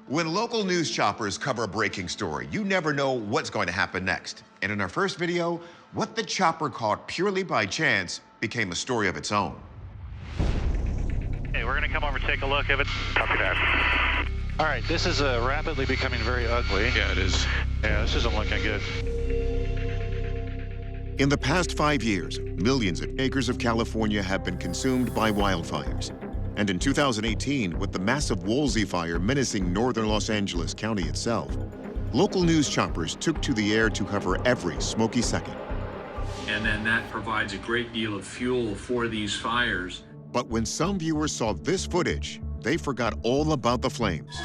When local news choppers cover a breaking story, you never know what's going to happen next. And in our first video, what the chopper caught purely by chance became a story of its own. Hey, we're going to come over and take a look at it. Copy that. All right, this is rapidly becoming very ugly. Yeah, it is. Yeah, this isn't looking good. In the past 5 years, millions of acres of California have been consumed by wildfires. And in 2018, with the massive Woolsey fire menacing northern Los Angeles County itself, local news choppers took to the air to cover every smoky second. And then that provides a great deal of fuel for these fires. But when some viewers saw this footage, they forgot all about the flames.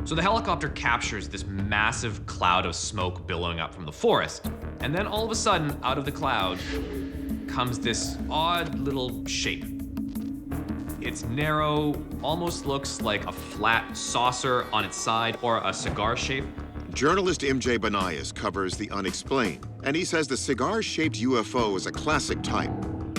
So the helicopter captures this massive cloud of smoke billowing up from the forest. And then all of a sudden, out of the cloud, comes this odd little shape. It's narrow, almost looks like a flat saucer on its side or a cigar shape. Journalist MJ Banias covers the unexplained, and he says the cigar-shaped UFO is a classic type,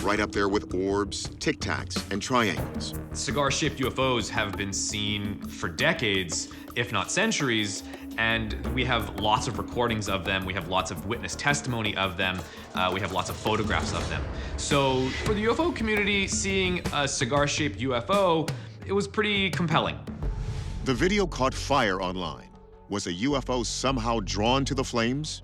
right up there with orbs, tic tacs, and triangles. Cigar-shaped UFOs have been seen for decades, if not centuries, and we have lots of recordings of them. We have lots of witness testimony of them. We have lots of photographs of them. So for the UFO community, seeing a cigar-shaped UFO, it was pretty compelling. The video caught fire online. Was a UFO somehow drawn to the flames?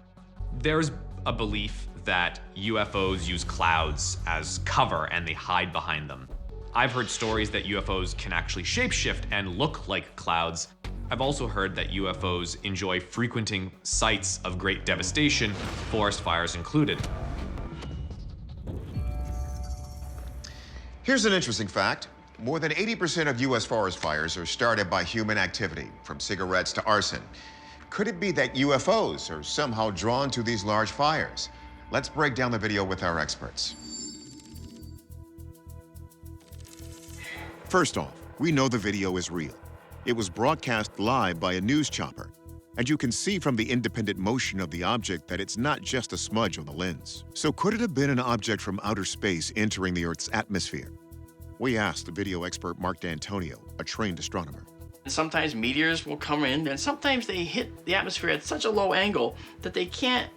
There's a belief that UFOs use clouds as cover and they hide behind them. I've heard stories that UFOs can actually shapeshift and look like clouds. I've also heard that UFOs enjoy frequenting sites of great devastation, forest fires included. Here's an interesting fact. More than 80% of U.S. forest fires are started by human activity, from cigarettes to arson. Could it be that UFOs are somehow drawn to these large fires? Let's break down the video with our experts. First off, we know the video is real. It was broadcast live by a news chopper, and you can see from the independent motion of the object that it's not just a smudge on the lens. So could it have been an object from outer space entering the Earth's atmosphere? We asked the video expert Mark D'Antonio, a trained astronomer. Sometimes meteors will come in, and sometimes they hit the atmosphere at such a low angle that they can't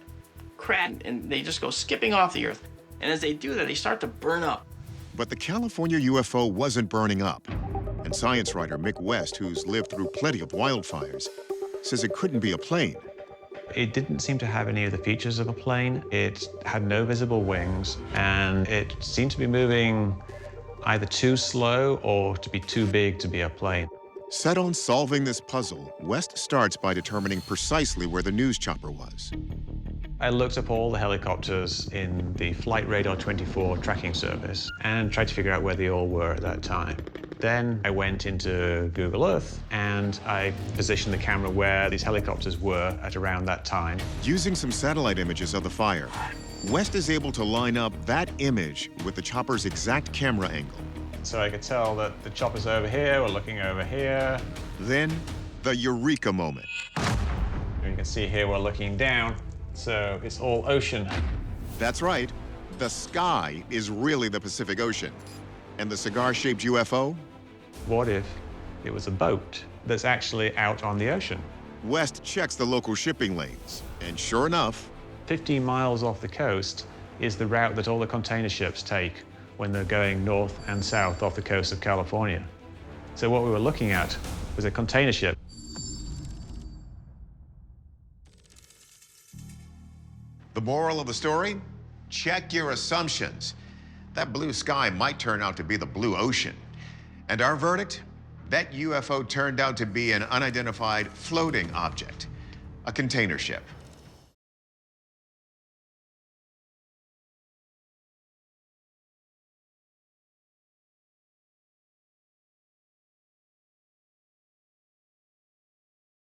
crash, and they just go skipping off the Earth. And as they do that, they start to burn up. But the California UFO wasn't burning up. And science writer Mick West, who's lived through plenty of wildfires, says it couldn't be a plane. It didn't seem to have any of the features of a plane. It had no visible wings, and it seemed to be moving either too slow or to be too big to be a plane. Set on solving this puzzle, West starts by determining precisely where the news chopper was. I looked up all the helicopters in the Flight Radar 24 tracking service and tried to figure out where they all were at that time. Then I went into Google Earth and I positioned the camera where these helicopters were at around that time. Using some satellite images of the fire, West is able to line up that image with the chopper's exact camera angle. So I could tell that the chopper's over here, we're looking over here. Then, the eureka moment. And you can see here we're looking down, so it's all ocean. That's right. The sky is really the Pacific Ocean. And the cigar-shaped UFO? What if it was a boat that's actually out on the ocean? West checks the local shipping lanes, and sure enough, 15 miles off the coast is the route that all the container ships take when they're going north and south off the coast of California. So what we were looking at was a container ship. the moral of the story? Check your assumptions. That blue sky might turn out to be the blue ocean. And our verdict? That UFO turned out to be an unidentified floating object, a container ship.